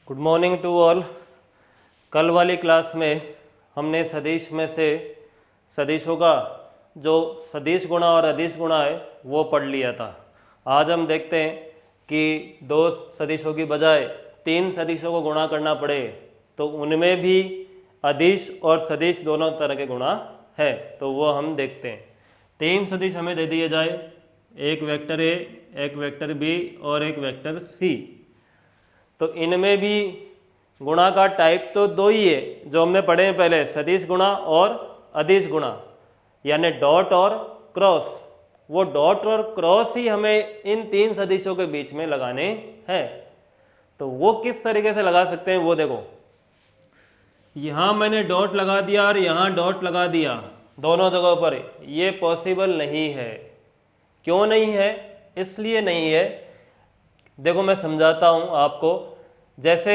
Good morning to all. कल वाली class में हमने सदिश में से सदिशों का जो सदिश गुणा और अदिश गुणा है वो पढ़ लिया था। आज हम देखते हैं कि दो सदिशों की बजाय तीन सदिशों को गुणा करना पड़े तो उनमें भी अदिश और सदिश दोनों तरह के गुणा है, तो वो हम देखते हैं। तीन सदिश हमें दे दिए जाए, एक वेक्टर ए, एक वेक्टर बी और एक वेक्टर सी। तो इनमें भी गुणा का टाइप तो दो ही है जो हमने पढ़े हैं पहले, सदिश गुणा और अदिश गुणा, यानी डॉट और क्रॉस। वो डॉट और क्रॉस ही हमें इन तीन सदिशों के बीच में लगाने हैं। तो वो किस तरीके से लगा सकते हैं वो देखो। यहाँ मैंने डॉट लगा दिया और यहाँ डॉट लगा दिया दोनों जगहों पर। ये पॉसिबल नहीं है। क्यों नहीं है? इसलिए नहीं है, देखो मैं समझाता हूँ आपको। जैसे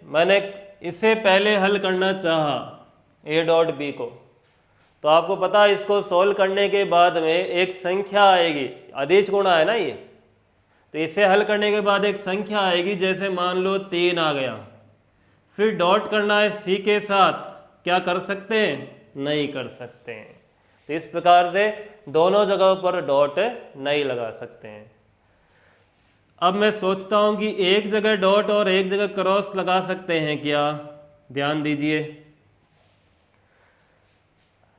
मैंने इसे पहले हल करना चाहा ए डॉट बी को, तो आपको पता है इसको सॉल्व करने के बाद में एक संख्या आएगी, अदिश गुणा है ना ये, तो इसे हल करने के बाद एक संख्या आएगी। जैसे मान लो 3 आ गया, फिर डॉट करना है सी के साथ। क्या कर सकते हैं? नहीं कर सकते हैं। तो इस प्रकार से दोनों जगहों पर डॉट नहीं लगा सकते हैं। अब मैं सोचता हूं कि एक जगह डॉट और एक जगह क्रॉस लगा सकते हैं क्या? ध्यान दीजिए,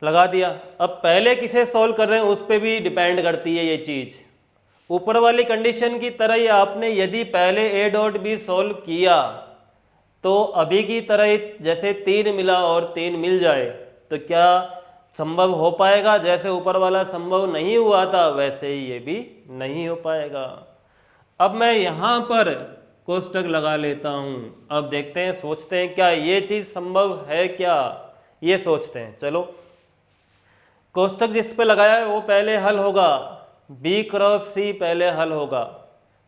लगा दिया। अब पहले किसे सॉल्व कर रहे हैं उस पर भी डिपेंड करती है ये चीज। ऊपर वाली कंडीशन की तरह ही आपने यदि पहले ए डॉट बी सॉल्व किया तो अभी की तरह जैसे 3 मिला और 3 मिल जाए तो क्या संभव हो पाएगा? जैसे ऊपर वाला संभव नहीं हुआ था वैसे ही ये भी नहीं हो पाएगा। अब मैं यहाँ पर कोष्टक लगा लेता हूँ। अब देखते हैं, सोचते हैं क्या ये चीज़ संभव है क्या, ये सोचते हैं। चलो, कोष्टक जिस पे लगाया है वो पहले हल होगा, बी क्रॉस सी पहले हल होगा।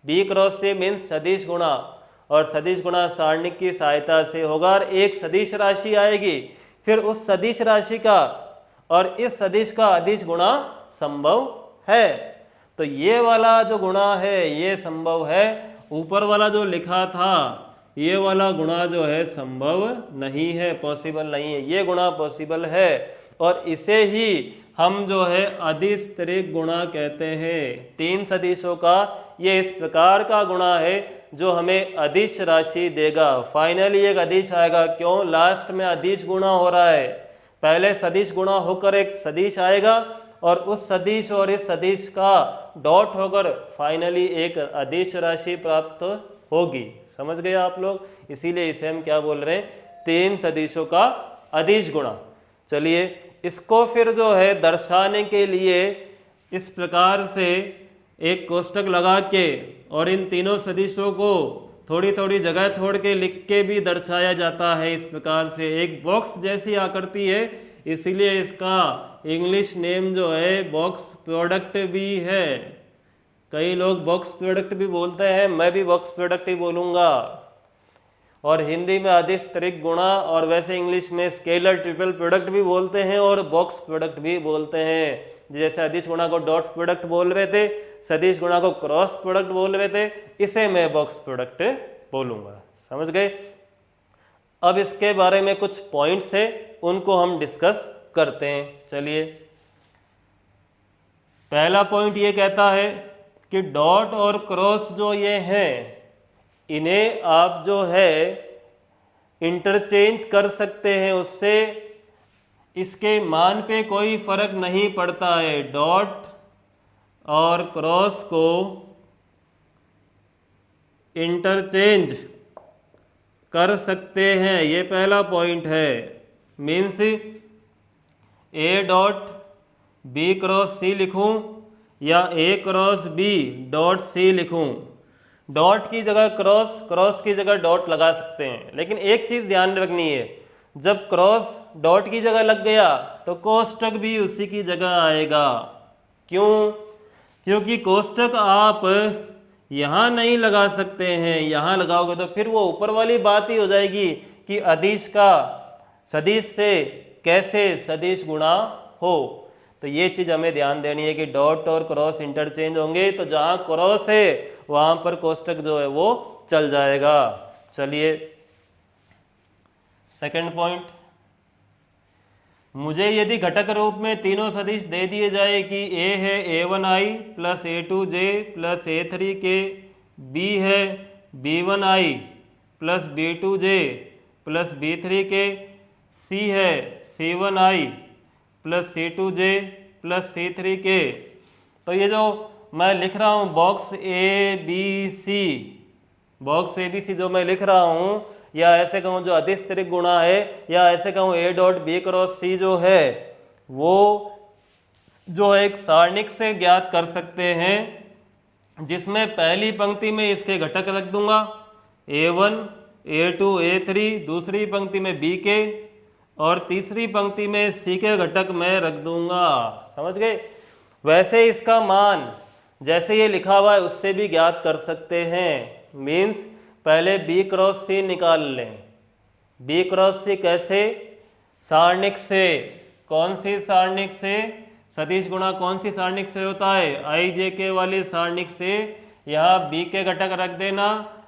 बी क्रॉस सी मीन्स सदिश गुणा, और सदिश गुणा सारणिक की सहायता से होगा और एक सदिश राशि आएगी, फिर उस सदिश राशि का और इस सदिश का अदिश गुणा संभव है। तो ये वाला जो गुणा है ये संभव है। ऊपर वाला जो लिखा था ये वाला गुणा जो है संभव नहीं है, पॉसिबल नहीं है। ये गुणा पॉसिबल है और इसे ही हम जो है अदिश त्रिक गुणा कहते हैं। तीन सदिशों का ये इस प्रकार का गुणा है जो हमें अदिश राशि देगा। फाइनली एक अदिश आएगा। क्यों? लास्ट में अदिश गुणा हो रहा है। पहले सदिश गुणा होकर एक सदिश आएगा और उस सदिश और इस सदिश का डॉट होकर फाइनली एक अदिश राशि प्राप्त होगी। समझ गए आप लोग? इसीलिए इसे हम क्या बोल रहे हैं? तीन सदिशों का अदिश गुणा। चलिए, इसको फिर जो है दर्शाने के लिए इस प्रकार से एक कोष्टक लगा के और इन तीनों सदिशों को थोड़ी थोड़ी जगह छोड़ के लिख के भी दर्शाया जाता है। इस प्रकार से एक बॉक्स जैसी आकृति है, इसीलिए इसका इंग्लिश नेम जो है बॉक्स प्रोडक्ट भी है। कई लोग बॉक्स प्रोडक्ट भी बोलते हैं, मैं भी बॉक्स प्रोडक्ट ही बोलूँगा। और हिंदी में अदिश त्रिक गुणा, और वैसे इंग्लिश में स्केलर ट्रिपल प्रोडक्ट भी बोलते हैं और बॉक्स प्रोडक्ट भी बोलते हैं। जैसे अदिश गुणा को डॉट प्रोडक्ट बोल रहे थे, सदिश गुणा को क्रॉस प्रोडक्ट बोल रहे थे, इसे मैं बॉक्स प्रोडक्ट बोलूँगा। समझ गए? अब इसके बारे में कुछ पॉइंट्स है, उनको हम डिस्कस करते हैं। चलिए, पहला पॉइंट ये कहता है कि डॉट और क्रॉस जो ये हैं इन्हें आप जो है इंटरचेंज कर सकते हैं, उससे इसके मान पे कोई फर्क नहीं पड़ता है। डॉट और क्रॉस को इंटरचेंज कर सकते हैं, ये पहला पॉइंट है। Means A dot B cross C लिखूं या A cross B dot C लिखूं, डॉट की जगह क्रॉस, क्रॉस की जगह डॉट लगा सकते हैं। लेकिन एक चीज़ ध्यान रखनी है, जब क्रॉस डॉट की जगह लग गया तो कोष्टक भी उसी की जगह आएगा। क्यों? क्योंकि कोष्टक आप यहाँ नहीं लगा सकते हैं, यहाँ लगाओगे तो फिर वो ऊपर वाली बात ही हो जाएगी कि अदिश का सदिश से कैसे सदिश गुणा हो। तो ये चीज़ हमें ध्यान देनी है कि डॉट और क्रॉस इंटरचेंज होंगे, तो जहाँ क्रॉस है वहाँ पर कोष्टक जो है वो चल जाएगा। चलिए, सेकंड पॉइंट, मुझे यदि घटक रूप में तीनों सदिश दे दिए जाए कि a है a1i plus a2j plus a3k, b है b1i plus b2j plus b3k, c है c1i plus c2j plus c3k। तो ये जो मैं लिख रहा हूँ बॉक्स ABC जो मैं लिख रहा हूँ, या ऐसे कहूँ जो अदिश त्रिक गुणा है, या ऐसे कहूँ A dot B cross C जो है वो जो एक सारणिक से ज्ञात कर सकते हैं, जिसमें पहली पंक्ति में इसके घटक रख दूंगा A1 A2 A3, दूसरी पंक्ति में B के और तीसरी पंक्ति में C के घटक मैं रख दूंगा। समझ गए? वैसे इसका मान जैसे ये लिखा हुआ है उससे भी ज्ञात कर सकते हैं। मीन्स पहले B क्रॉस C निकाल लें। B क्रॉस C कैसे? सारणिक से। कौन सी सारणिक से? सदिश गुणा कौन सी सारणिक से होता है? i j k वाली सारणिक से। यहाँ B के घटक रख देना,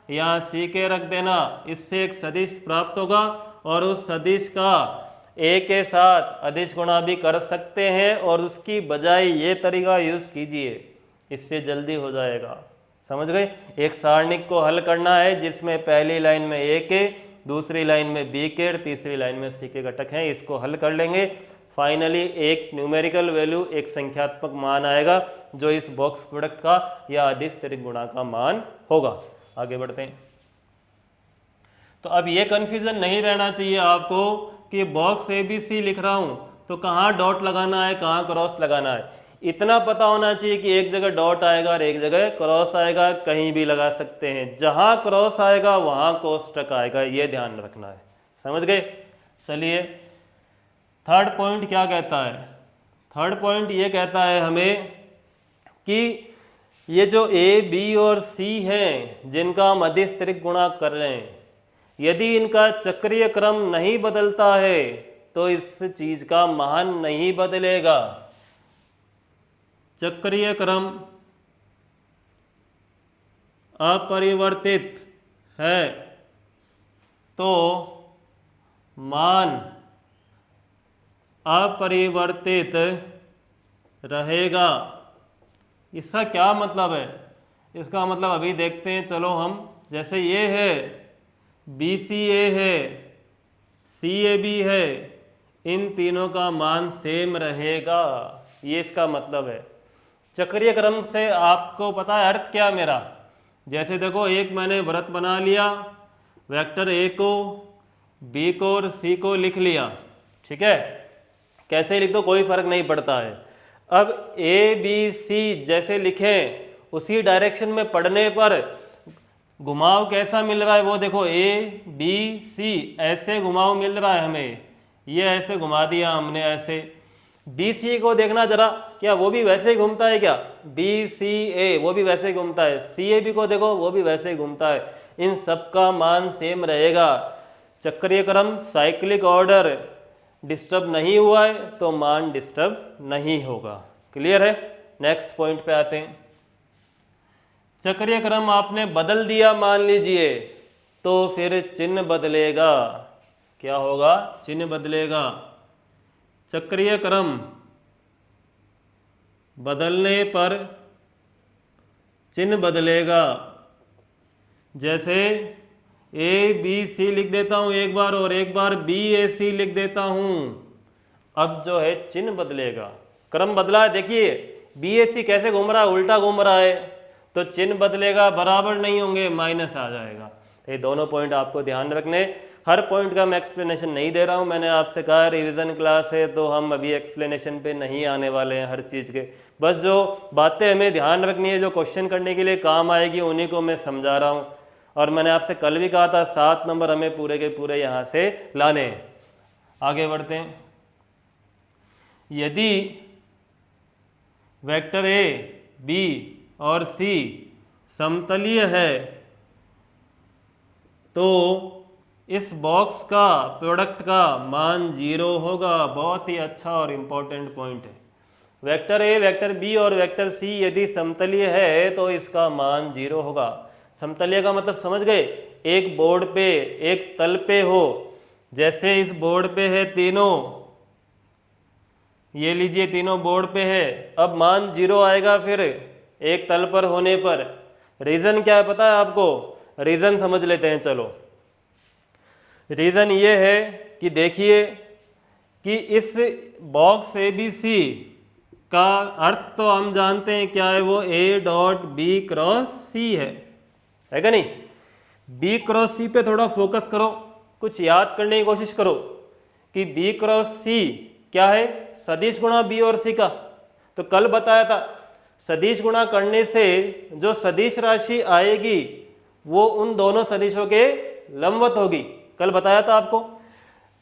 यहाँ C के रख देना, इससे एक सदिश प्राप्त होगा और उस सदिश का A के साथ अदिश गुणा भी कर सकते हैं, और उसकी बजाय ये तरीका यूज़ कीजिए, इससे जल्दी हो जाएगा। समझ गए? एक सारणिक को हल करना है जिसमें पहली लाइन में A के, दूसरी लाइन में B के और तीसरी लाइन में C के घटक हैं। इसको हल कर लेंगे, फाइनली एक न्यूमेरिकल वैल्यू, एक संख्यात्मक मान आएगा जो इस बॉक्स प्रोडक्ट का या अदिश त्रिक गुणा का मान होगा। आगे बढ़ते हैं। तो अब ये कन्फ्यूजन नहीं रहना चाहिए आपको कि बॉक्स ABC लिख रहा हूं तो कहाँ डॉट लगाना है, कहाँ क्रॉस लगाना है। इतना पता होना चाहिए कि एक जगह डॉट आएगा और एक जगह क्रॉस आएगा, कहीं भी लगा सकते हैं। जहां क्रॉस आएगा वहां कोष्टक आएगा, ये ध्यान रखना है। समझ गए? चलिए थर्ड पॉइंट क्या कहता है? थर्ड पॉइंट ये कहता है हमें कि ये जो A, B और C हैं जिनका हम अदिश त्रिक गुणा कर रहे हैं, यदि इनका चक्रीय क्रम नहीं बदलता है तो इस चीज का मान नहीं बदलेगा। चक्रीय क्रम अपरिवर्तित है तो मान अपरिवर्तित रहेगा। इसका क्या मतलब है? इसका मतलब अभी देखते हैं। चलो हम, जैसे ये है BCA है, CAB है, इन तीनों का मान सेम रहेगा, ये इसका मतलब है। चक्रीय क्रम से आपको पता है अर्थ क्या मेरा? जैसे देखो, एक मैंने वृत्त बना लिया, वेक्टर A को, B को और C को लिख लिया, ठीक है? कैसे लिख दो कोई फर्क नहीं पड़ता है। अब A B C जैसे लिखें उसी डायरेक्शन में पढ़ने पर घुमाव कैसा मिल रहा है वो देखो। A B C ऐसे घुमाव मिल रहा है हमें, ये ऐसे घुमा दिया हमने ऐसे। BC को देखना जरा, क्या वो भी वैसे ही घूमता है क्या? BCA वो भी वैसे ही घूमता है। CAB को देखो, वो भी वैसे ही घूमता है। इन सब का मान सेम रहेगा। चक्रीय क्रम साइक्लिक ऑर्डर डिस्टर्ब नहीं हुआ है तो मान डिस्टर्ब नहीं होगा। क्लियर है? नेक्स्ट पॉइंट पे आते हैं। चक्रीय क्रम आपने बदल दिया मान लीजिए, तो फिर चिन्ह बदलेगा। क्या होगा? चिन्ह बदलेगा। चक्रीय क्रम बदलने पर चिन्ह बदलेगा। जैसे ABC लिख देता हूं एक बार और एक बार BAC लिख देता हूं। अब जो है चिन्ह बदलेगा, क्रम बदला है। देखिए BAC कैसे घूम रहा है, उल्टा घूम रहा है, तो चिन्ह बदलेगा, बराबर नहीं होंगे, माइनस आ जाएगा। ये दोनों पॉइंट आपको ध्यान रखने। हर पॉइंट का मैं एक्सप्लेनेशन नहीं दे रहा हूँ, मैंने आपसे कहा रिवीजन क्लास है तो हम अभी एक्सप्लेनेशन पे नहीं आने वाले हैं हर चीज़ के। बस जो बातें हमें ध्यान रखनी है, जो क्वेश्चन करने के लिए काम आएगी, उन्हीं को मैं समझा रहा हूँ। और मैंने आपसे कल भी कहा था 7 नंबर हमें पूरे के पूरे यहाँ से लाने हैं। आगे बढ़ते हैं। यदि वेक्टर A, B और C समतलीय है तो इस बॉक्स का प्रोडक्ट का मान 0 होगा। बहुत ही अच्छा और इम्पोर्टेंट पॉइंट है। वेक्टर A, वेक्टर B और वेक्टर C यदि समतलीय है तो इसका मान 0 होगा। समतलीय का मतलब समझ गए? एक बोर्ड पे, एक तल पे हो, जैसे इस बोर्ड पे है तीनों, ये लीजिए तीनों बोर्ड पे है, अब मान 0 आएगा फिर एक तल पर होने पर। रीज़न क्या है पता है आपको? रीज़न समझ लेते हैं चलो। रीज़न ये है कि देखिए कि इस बॉक्स ABC का अर्थ तो हम जानते हैं क्या है, वो A dot B cross C है क्या नहीं? B क्रॉस C पे थोड़ा फोकस करो, कुछ याद करने की कोशिश करो कि B क्रॉस C क्या है? सदिश गुणा B और C का। तो कल बताया था सदिश गुणा करने से जो सदिश राशि आएगी वो उन दोनों सदिशों के लंबवत होगी, कल बताया था आपको।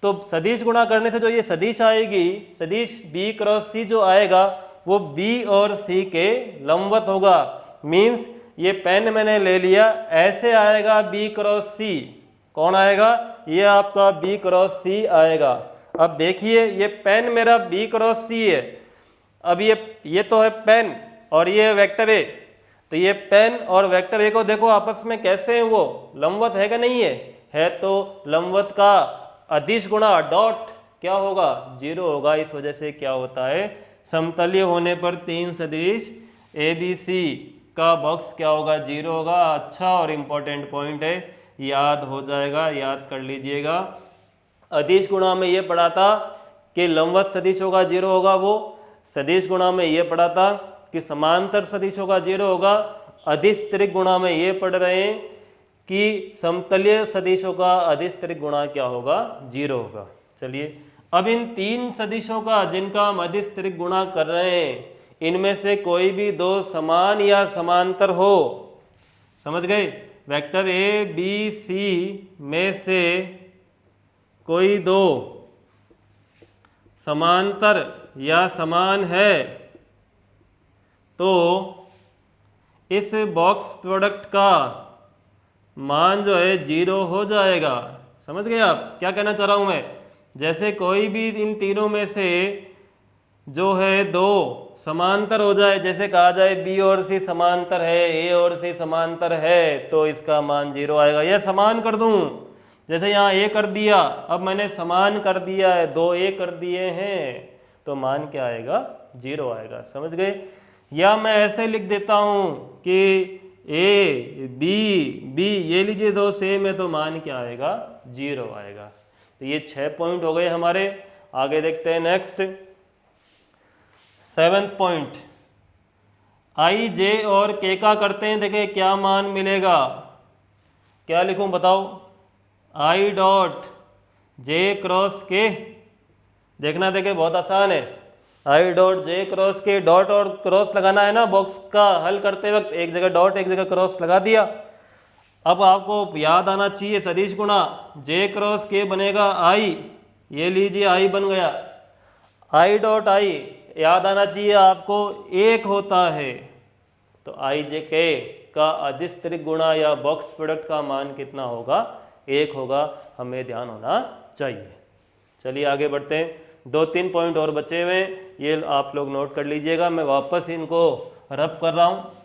तो सदिश गुणा करने से जो ये सदिश आएगी, सदिश B क्रॉस C जो आएगा वो B और C के लंबवत होगा। मीन्स ये पेन मैंने ले लिया, ऐसे आएगा B क्रॉस C। कौन आएगा? ये आपका B क्रॉस C आएगा। अब देखिए ये पेन मेरा B क्रॉस C है। अब ये तो है पेन और ये वेक्टर ए, तो ये पेन और वेक्टर ए को देखो आपस में कैसे हैं, वो लंबवत है क्या नहीं है? है। तो लंबवत का अदिश गुणा डॉट क्या होगा? 0 होगा। इस वजह से क्या होता है, समतलीय होने पर तीन सदिश ABC का बॉक्स क्या होगा? 0 होगा। अच्छा और इम्पोर्टेंट पॉइंट है, याद हो जाएगा, याद कर लीजिएगा। अदिश गुणा में ये पढ़ा था कि लंबवत सदिश होगा 0 होगा, वो सदिश गुणा में ये पढ़ा था कि समांतर सदिशों का 0 होगा। अदिश त्रिक गुणा में ये पढ़ रहे हैं कि समतलीय सदिशों का अदिश त्रिक गुणा क्या होगा? 0 होगा। चलिए अब इन तीन सदिशों का जिनका हम अदिश त्रिक गुणा कर रहे हैं, इनमें से कोई भी दो समान या समांतर हो, समझ गए? वेक्टर ABC में से कोई दो समांतर या समान है तो इस बॉक्स प्रोडक्ट का मान जो है 0 हो जाएगा। समझ गए आप क्या कहना चाह रहा हूं मैं? जैसे कोई भी इन तीनों में से जो है दो समांतर हो जाए, जैसे कहा जाए B और C समांतर है, A और C समांतर है, तो इसका मान 0 आएगा। या समान कर दूं, जैसे यहाँ A कर दिया, अब मैंने समान कर दिया है, 2A कर दिए हैं, तो मान क्या आएगा? 0 आएगा। समझ गए? या मैं ऐसे लिख देता हूँ कि A B ये लीजिए दो सेम है, तो मान क्या आएगा? 0 आएगा। तो ये 6 पॉइंट हो गए हमारे। आगे देखते हैं next 7th point. I J और K का करते हैं, देखें क्या मान मिलेगा। क्या लिखूं बताओ? I dot J cross K, देखना देखें बहुत आसान है। I dot J cross K, dot और क्रॉस लगाना है ना बॉक्स का हल करते वक्त, एक जगह डॉट एक जगह क्रॉस लगा दिया। अब आपको याद आना चाहिए सदिश गुणा J क्रॉस K बनेगा I, ये लीजिए I बन गया। I डॉट I याद आना चाहिए आपको 1 होता है, तो I J K का अदिश त्रिक गुणा या बॉक्स प्रोडक्ट का मान कितना होगा? 1 होगा। हमें ध्यान होना चाहिए। चलिए आगे बढ़ते हैं। 2-3 पॉइंट और बचे हुए हैं, ये आप लोग नोट कर लीजिएगा। मैं वापस इनको रब कर रहा हूँ।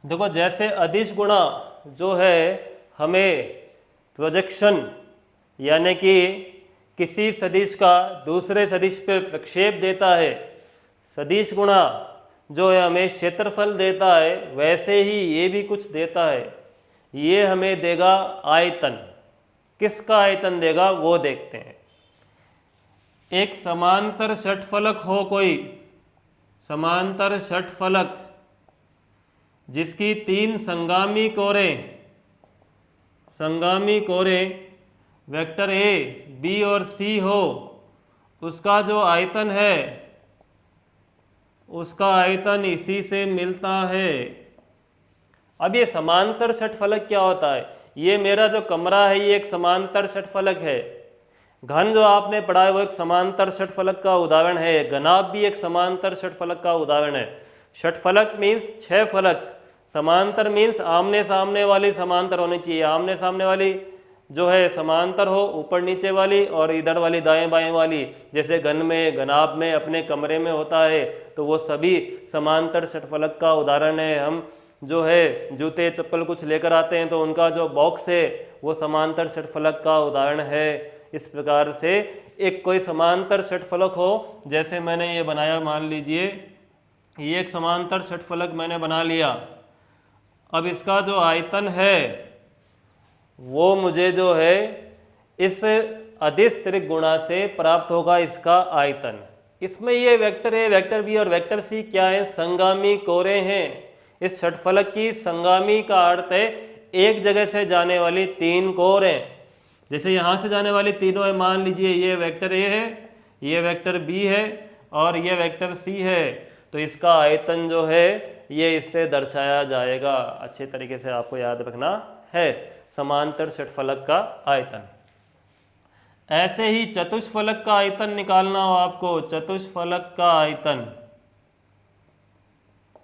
देखो जैसे अदिश गुणा जो है हमें प्रोजेक्शन यानी कि किसी सदिश का दूसरे सदिश पे प्रक्षेप देता है, सदिश गुणा जो है हमें क्षेत्रफल देता है, वैसे ही ये भी कुछ देता है। ये हमें देगा आयतन। किसका आयतन देगा वो देखते हैं। एक समांतर षटफलक हो, कोई समांतर षटफलक जिसकी 3 संगामी कोरें वेक्टर A B और C हो, उसका जो आयतन है उसका आयतन इसी से मिलता है। अब ये समांतर षटफलक क्या होता है? ये मेरा जो कमरा है ये एक समांतर षटफलक है। घन जो आपने पढ़ा है वो एक समांतर षटफलक का उदाहरण है। घनाभ भी एक समांतर षटफलक का उदाहरण है। षटफलक मीन्स 6 फलक, समांतर मीन्स आमने सामने वाली समांतर होनी चाहिए। आमने सामने वाली जो है समांतर हो, ऊपर नीचे वाली और इधर वाली दाएं बाएं वाली, जैसे घन में, घनाभ में, अपने कमरे में होता है, तो वो सभी समांतर षटफलक का उदाहरण है। हम जो है जूते चप्पल कुछ लेकर आते हैं तो उनका जो बॉक्स है वो समांतर षटफलक का उदाहरण है। इस प्रकार से एक कोई समांतर षटफलक हो, जैसे मैंने ये बनाया, मान लीजिए ये एक समांतर षटफलक मैंने बना लिया। अब इसका जो आयतन है वो मुझे जो है इस अदिश त्रिक गुणा से प्राप्त होगा, इसका आयतन। इसमें ये वेक्टर ए, वेक्टर बी और वेक्टर सी क्या है? संगामी कोरे हैं। इस षटफलक की संगामी का अर्थ है एक जगह से जाने वाली तीन कोर हैं। जैसे यहाँ से जाने वाली तीनों है, मान लीजिए ये वेक्टर ए है, ये वेक्टर बी है और ये वेक्टर सी है, तो इसका आयतन जो है ये इससे दर्शाया जाएगा। अच्छे तरीके से आपको याद रखना है, समांतर षटफलक का आयतन। ऐसे ही चतुष्फलक का आयतन निकालना हो आपको, चतुष्फलक का आयतन,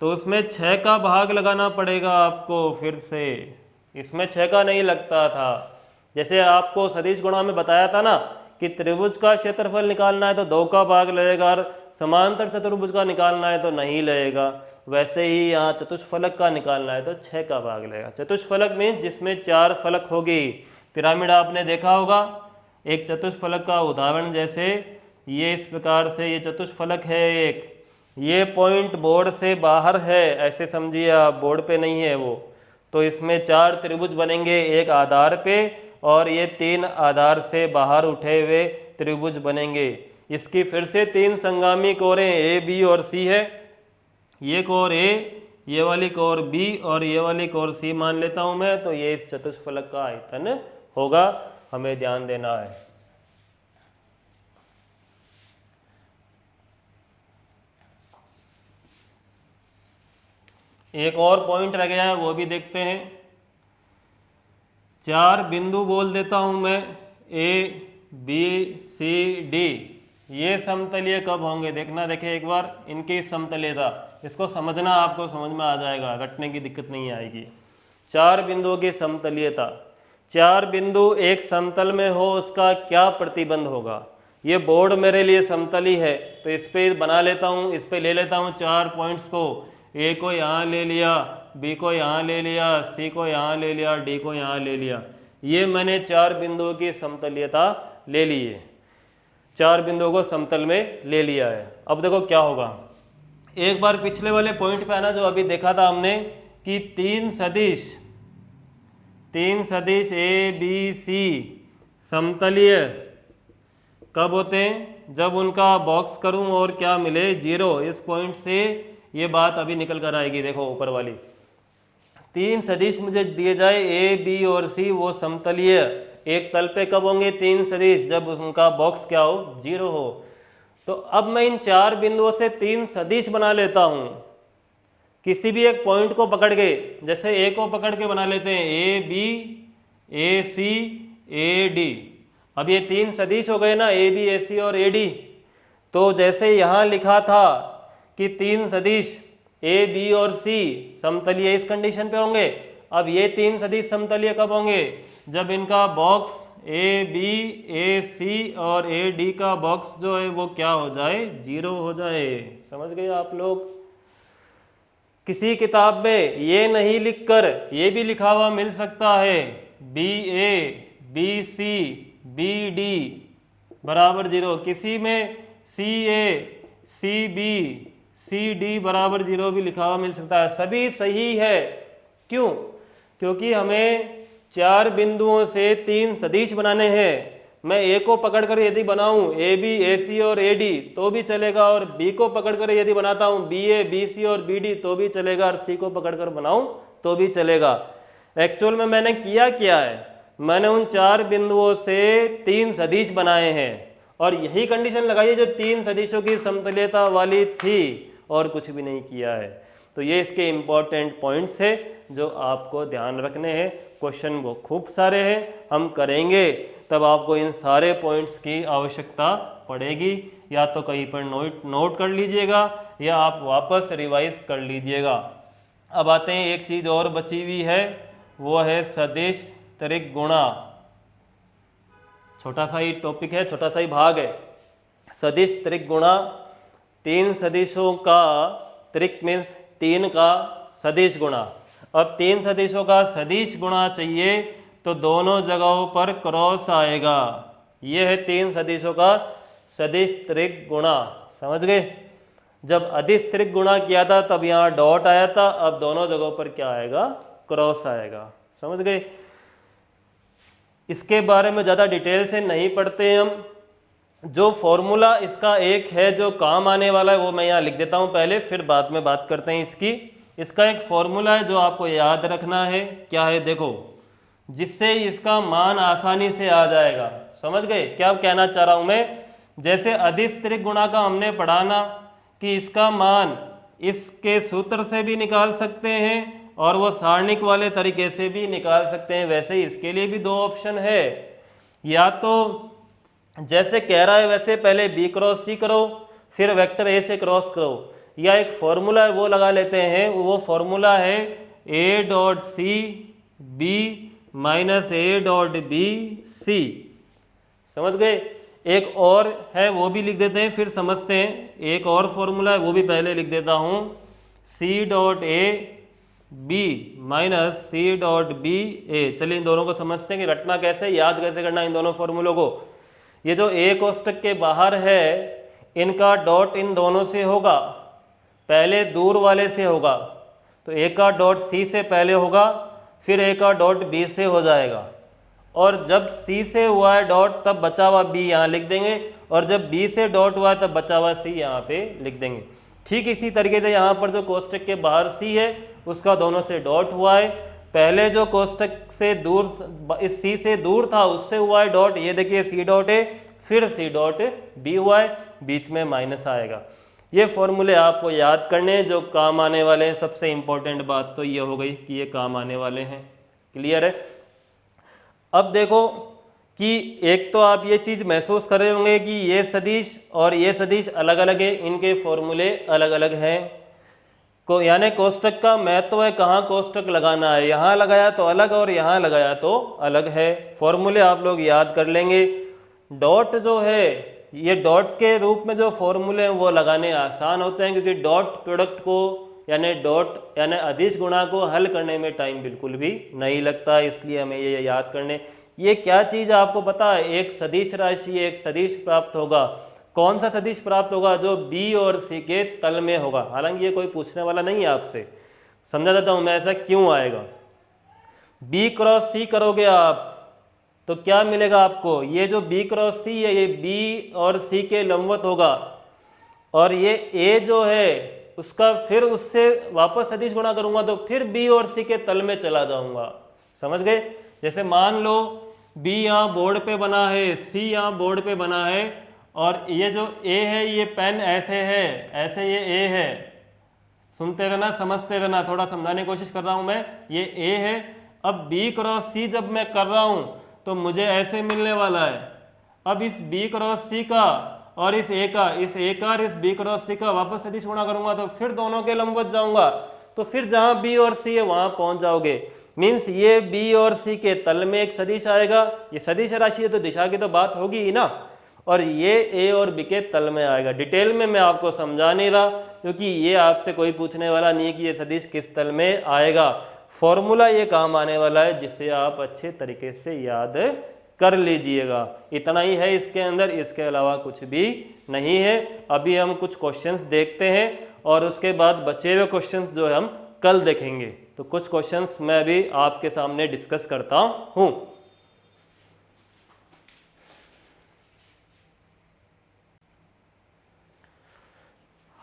तो उसमें 6 का भाग लगाना पड़ेगा आपको। फिर से इसमें 6 का नहीं लगता था। जैसे आपको सदिश गुणा में बताया था ना कि त्रिभुज का क्षेत्रफल निकालना है तो 2 का भाग लगेगा और समांतर चतुर्भुज का निकालना है तो नहीं लगेगा, वैसे ही यहाँ चतुष्फलक का निकालना है तो 6 का भाग लगेगा। चतुष्फलक मीन्स जिसमें 4 फलक होगी। पिरामिड आपने देखा होगा, एक चतुष्फलक का उदाहरण, जैसे ये इस प्रकार से ये चतुष्फलक है, एक ये पॉइंट बोर्ड से बाहर है, ऐसे समझिए आप, बोर्ड पे नहीं है वो, तो इसमें 4 त्रिभुज बनेंगे एक आधार पे और ये 3 आधार से बाहर उठे हुए त्रिभुज बनेंगे। इसकी फिर से 3 संगामी कोरें ए, बी और सी है। ये कोर ए, ये वाली कोर बी और ये वाली कोर सी मान लेता हूं मैं, तो ये इस चतुष्फलक का आयतन होगा। हमें ध्यान देना है। एक और पॉइंट रह गया है, वो भी देखते हैं। 4 बिंदु बोल देता हूं मैं, ए, बी, सी, डी। ये समतलीय कब होंगे देखना, देखें एक बार इनकी समतलीयता, इसको समझना, आपको समझ में आ जाएगा, रटने की दिक्कत नहीं आएगी। 4 बिंदुओं की समतलीयता, 4 बिंदु एक समतल में हो उसका क्या प्रतिबंध होगा। ये बोर्ड मेरे लिए समतली है तो इस पे बना लेता हूँ, इस पे ले लेता हूँ 4 पॉइंट्स को। ए को यहाँ ले लिया, बी को यहाँ ले लिया, सी को यहाँ ले लिया, डी को यहाँ ले लिया। ये मैंने 4 बिंदुओं की समतलीयता ले ली है, 4 बिंदुओं को समतल में ले लिया है। अब देखो क्या होगा, एक बार पिछले वाले पॉइंट पे आना जो अभी देखा था हमने कि 3 सदिश ए, बी, सी समतलीय कब होते हैं? जब उनका बॉक्स करूं और क्या मिले? 0। इस पॉइंट से ये बात अभी निकल कर आएगी। देखो ऊपर वाली 3 सदिश मुझे दिए जाए ए, बी और सी, वो समतलीय एक तल पे कब होंगे? 3 सदिश जब उनका बॉक्स क्या हो? 0 हो। तो अब मैं इन 4 बिंदुओं से 3 सदिश बना लेता हूं, किसी भी एक पॉइंट को पकड़ के। जैसे ए को पकड़ के बना लेते हैं, ए, बी, ए, सी, ए, डी। अब ये 3 सदिश हो गए ना, ए, बी, ए, सी और ए, डी। तो जैसे यहाँ लिखा था कि 3 सदिश ए, बी और सी समतलीय इस कंडीशन पे होंगे। अब ये 3 सदिश समतलीय कब होंगे? जब इनका बॉक्स ए, बी, ए, सी और ए, डी का बॉक्स जो है वो क्या हो जाए? 0 हो जाए। समझ गए आप लोग? किसी किताब में ये नहीं लिखकर ये भी लिखा हुआ मिल सकता है, बी ए, बी सी, बी डी बराबर 0। किसी में सी ए, सी बी, सी डी बराबर 0 भी लिखा हुआ मिल सकता है। सभी सही है। क्यों? क्योंकि हमें 4 बिंदुओं से 3 सदिश बनाने हैं। मैं ए को पकड़कर यदि बनाऊं ए, बी, ए, सी और ए, डी तो भी चलेगा, और बी को पकड़कर यदि बनाता हूं बी, ए, बी, सी और बी, डी तो भी चलेगा, और सी को पकड़कर बनाऊं तो भी चलेगा। एक्चुअल में मैंने किया क्या है? मैंने उन 4 बिंदुओं से 3 सदिश बनाए हैं और यही कंडीशन लगाई है जो 3 सदिशों की समतलीयता वाली थी, और कुछ भी नहीं किया है। तो ये इसके इम्पोर्टेंट पॉइंट्स है जो आपको ध्यान रखने हैं। क्वेश्चन वो खूब सारे हैं, हम करेंगे तब आपको इन सारे पॉइंट्स की आवश्यकता पड़ेगी। या तो कहीं पर नोट कर लीजिएगा या आप वापस रिवाइज कर लीजिएगा। अब आते हैं, एक चीज़ और बची हुई है, वो है सदिश त्रिक गुणा। छोटा सा ही टॉपिक है, छोटा सा ही भाग है। सदिश त्रिक गुणा, 3 सदिशों का त्रिक मीन्स 3 का सदिश गुणा। अब 3 सदिशों का सदिश गुणा चाहिए तो दोनों जगहों पर क्रॉस आएगा। ये है 3 सदिशों का सदिश त्रिक गुणा, समझ गए। जब अदिश त्रिक गुणा किया था तब यहाँ डॉट आया था, अब दोनों जगहों पर क्या आएगा, क्रॉस आएगा, समझ गए। इसके बारे में ज़्यादा डिटेल से नहीं पढ़ते हैं हम। जो फॉर्मूला इसका एक है जो काम आने वाला है वो मैं यहाँ लिख देता हूँ पहले, फिर बाद में बात करते हैं इसकी। इसका एक फॉर्मूला है जो आपको याद रखना है। क्या है देखो, जिससे इसका मान आसानी से आ जाएगा, समझ गए क्या कहना चाह रहा हूँ मैं। जैसे अदिश त्रिक गुणा का हमने पढ़ा ना कि इसका मान इसके सूत्र से भी निकाल सकते हैं और वो सारणिक वाले तरीके से भी निकाल सकते हैं, वैसे ही इसके लिए भी 2 ऑप्शन है। या तो जैसे कह रहा है वैसे पहले बी क्रॉस सी करो, फिर वेक्टर ए से क्रॉस करो, या एक फॉर्मूला है वो लगा लेते हैं। वो फॉर्मूला है A dot C B minus A dot B C, समझ गए। एक और है वो भी लिख देते हैं, फिर समझते हैं। एक और फॉर्मूला है वो भी पहले लिख देता हूँ, C dot A B minus C dot B A. चलिए इन दोनों को समझते हैं कि रटना कैसे, याद कैसे करना इन दोनों फॉर्मूलों को। ये जो ए कोष्टक के बाहर है इनका डॉट इन दोनों से होगा, पहले दूर वाले से होगा, तो ए का डॉट सी से पहले होगा, फिर ए का डॉट बी से हो जाएगा। और जब सी से हुआ है डॉट तब बचा हुआ बी यहाँ लिख देंगे, और जब बी से डॉट हुआ है तब बचा हुआ सी यहाँ पे लिख देंगे। ठीक इसी तरीके से यहाँ पर जो कोष्टक के बाहर सी है उसका दोनों से डॉट हुआ है, पहले जो कोष्टक से दूर इस सी से दूर था उससे हुआ है डॉट, ये देखिए सी डॉट है, फिर सी डॉट बी हुआ है, बीच में माइनस आएगा। ये फॉर्मूले आपको याद करने हैं जो काम आने वाले हैं। सबसे इंपॉर्टेंट बात तो ये हो गई कि ये काम आने वाले हैं, क्लियर है। अब देखो कि एक तो आप ये चीज़ महसूस कर रहे होंगे कि ये सदिश और ये सदिश अलग अलग है, इनके फॉर्मूले अलग अलग हैं को, यानी कोष्टक का महत्व है कहाँ कोष्टक लगाना है, यहाँ लगाया तो अलग और यहाँ लगाया तो अलग है। फॉर्मूले आप लोग याद कर लेंगे। डॉट जो है ये डॉट के रूप में जो फॉर्मूले हैं वो लगाने आसान होते हैं, क्योंकि डॉट प्रोडक्ट को यानी अदिश गुणा को हल करने में टाइम बिल्कुल भी नहीं लगता, इसलिए हमें ये याद करने। ये क्या चीज़ आपको पता है, एक सदिश राशि एक सदिश प्राप्त होगा। कौन सा सदिश प्राप्त होगा, जो बी और सी के तल में होगा। हालांकि ये कोई पूछने वाला नहीं है आपसे, समझा देता हूँ मैं ऐसा क्यों आएगा। बी क्रॉस सी करोगे आप तो क्या मिलेगा आपको, ये जो बी क्रॉस सी है ये बी और सी के लंबवत होगा, और ये ए जो है उसका फिर उससे वापस सदिश गुणा करूंगा तो फिर बी और सी के तल में चला जाऊंगा, समझ गए। जैसे मान लो बी यहाँ बोर्ड पे बना है, सी यहाँ बोर्ड पे बना है, और ये जो ए है ये पेन ऐसे है, ऐसे ये ए है, सुनते रहना समझते रहना, थोड़ा समझाने की कोशिश कर रहा हूँ मैं। ये ए है, अब बी क्रॉस सी जब मैं कर रहा हूँ तो मुझे ऐसे मिलने वाला है। अब इस बी क्रॉस सी का और इस ए का और इस बी क्रॉस सी का वापस सदिश गुणा करूंगा तो फिर दोनों के लंबवत जाऊंगा, तो फिर जहां बी और सी है वहां पहुंच जाओगे। मीन्स ये बी और सी के तल में एक सदिश आएगा, ये सदिश राशि है तो दिशा की तो बात होगी ही ना, और ये ए और बी के तल में आएगा। डिटेल में मैं आपको समझा नहीं रहा क्योंकि ये आपसे कोई पूछने वाला नहीं है कि ये सदिश किस तल में आएगा। फॉर्मूला ये काम आने वाला है जिससे आप अच्छे तरीके से याद कर लीजिएगा। इतना ही है इसके अंदर, इसके अलावा कुछ भी नहीं है। अभी हम कुछ क्वेश्चंस देखते हैं और उसके बाद बचे हुए क्वेश्चंस जो है हम कल देखेंगे। तो कुछ क्वेश्चंस मैं अभी आपके सामने डिस्कस करता हूं।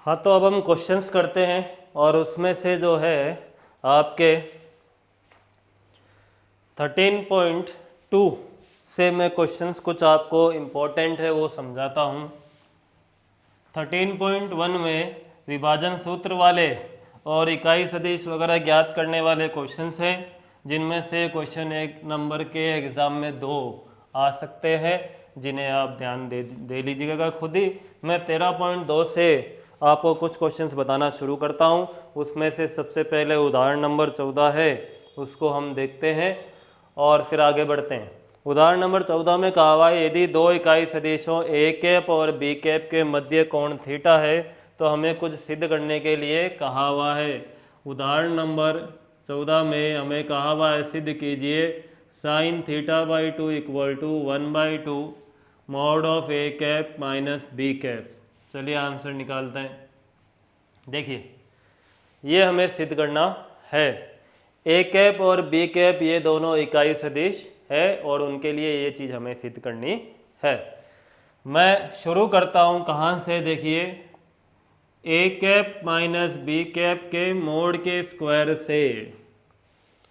हाँ, तो अब हम क्वेश्चंस करते हैं और उसमें से जो है आपके 13.2 से मैं क्वेश्चंस कुछ आपको इम्पोर्टेंट है वो समझाता हूँ। 13.1 में विभाजन सूत्र वाले और इकाई सदिश वगैरह ज्ञात करने वाले क्वेश्चंस हैं, जिनमें से क्वेश्चन 1 नंबर के एग्ज़ाम में 2 आ सकते हैं, जिन्हें आप ध्यान दे लीजिएगा खुद ही। मैं 13.2 से आपको कुछ क्वेश्चंस बताना शुरू करता हूं। उसमें से सबसे पहले उदाहरण नंबर 14 है, उसको हम देखते हैं और फिर आगे बढ़ते हैं। उदाहरण नंबर 14 में कहा हुआ है यदि दो इकाई सदिशों ए कैप और बी कैप के मध्य कोण थीटा है तो हमें कुछ सिद्ध करने के लिए कहा हुआ है। उदाहरण नंबर 14 में हमें कहा हुआ है सिद्ध कीजिए sine theta by 2 equal to 1/2 mod of A cap minus B cap. चलिए आंसर निकालते हैं। देखिए ये हमें सिद्ध करना है। ए कैप और बी कैप ये दोनों इकाई सदिश है और उनके लिए ये चीज़ हमें सिद्ध करनी है। मैं शुरू करता हूँ कहाँ से, देखिए A cap minus B cap के मोड के स्क्वायर से।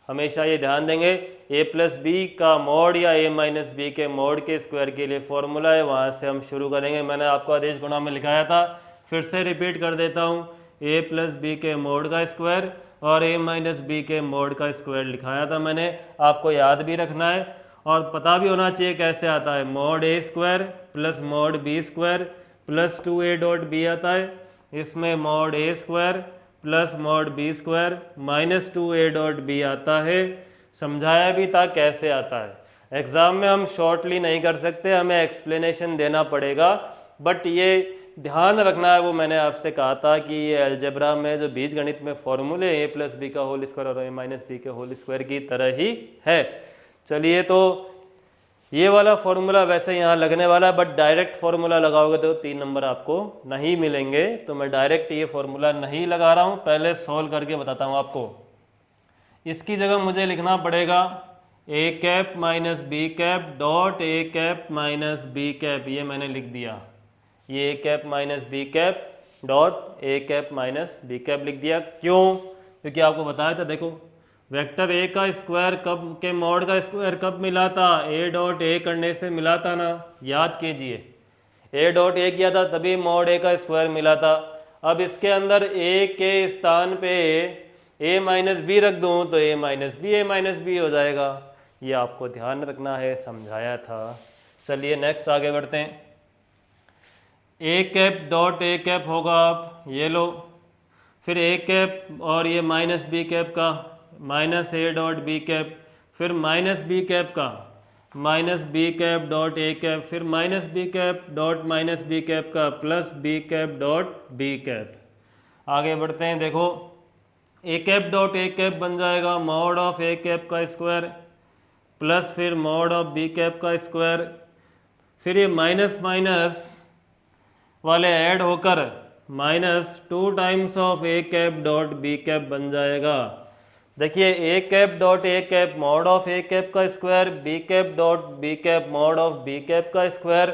हमेशा ये ध्यान देंगे ए प्लस बी का मोड या ए माइनस बी के मोड के स्क्वायर के लिए फॉर्मूला है, वहाँ से हम शुरू करेंगे। मैंने आपको आदेश गुणा में लिखाया था, फिर से रिपीट कर देता हूँ। ए प्लस बी के मोड का स्क्वायर और ए माइनस बी के मोड का स्क्वायर लिखाया था मैंने, आपको याद भी रखना है और पता भी होना चाहिए कैसे आता है। Mod A square plus mod B square plus 2a dot B आता है। इसमें mod A square plus mod B square minus 2a dot B आता है। समझाया भी था कैसे आता है। एग्ज़ाम में हम शॉर्टली नहीं कर सकते, हमें एक्सप्लेनेशन देना पड़ेगा, बट ये ध्यान रखना है। वो मैंने आपसे कहा था कि ये अलजेब्रा में जो बीजगणित में फॉर्मूले ए प्लस बी का होल स्क्वायर और ए माइनस बी के होल स्क्वायर की तरह ही है। चलिए तो ये वाला फॉर्मूला वैसे यहाँ लगने वाला है, बट डायरेक्ट फॉर्मूला लगाओगे तो 3 नंबर आपको नहीं मिलेंगे, तो मैं डायरेक्ट ये फॉर्मूला नहीं लगा रहा हूँ, पहले सॉल्व करके बताता हूँ आपको। इसकी जगह मुझे लिखना पड़ेगा A cap minus B cap dot A cap minus B cap. ये मैंने लिख दिया, ये A cap minus B cap dot A cap minus B cap लिख दिया। क्यों? क्योंकि आपको बताया था, देखो वेक्टर ए का स्क्वायर कब के मॉड का स्क्वायर कब मिला था? ए डॉट ए करने से मिला था ना, याद कीजिए। ए डॉट ए किया था तभी मॉड ए का स्क्वायर मिला था। अब इसके अंदर ए के स्थान पे ए माइनस बी रख दूँ तो ए माइनस बी हो जाएगा। ये आपको ध्यान रखना है, समझाया था। चलिए नेक्स्ट आगे बढ़ते हैं। A cap dot A cap होगा, आप ये लो, फिर ए कैप और ये माइनस बी कैप का minus A dot B cap, फिर माइनस बी कैप का minus B cap dot A cap, फिर minus B cap dot minus B cap का plus B cap dot B cap. आगे बढ़ते हैं। देखो A cap dot A cap बन जाएगा मॉड ऑफ ए कैप का स्क्वायर प्लस फिर मॉड ऑफ बी कैप का स्क्वायर, फिर ये माइनस माइनस वाले ऐड होकर minus 2 times of A cap dot B cap बन जाएगा। देखिए A cap dot A cap mod of A cap का square, B cap dot B cap mod of B cap का square,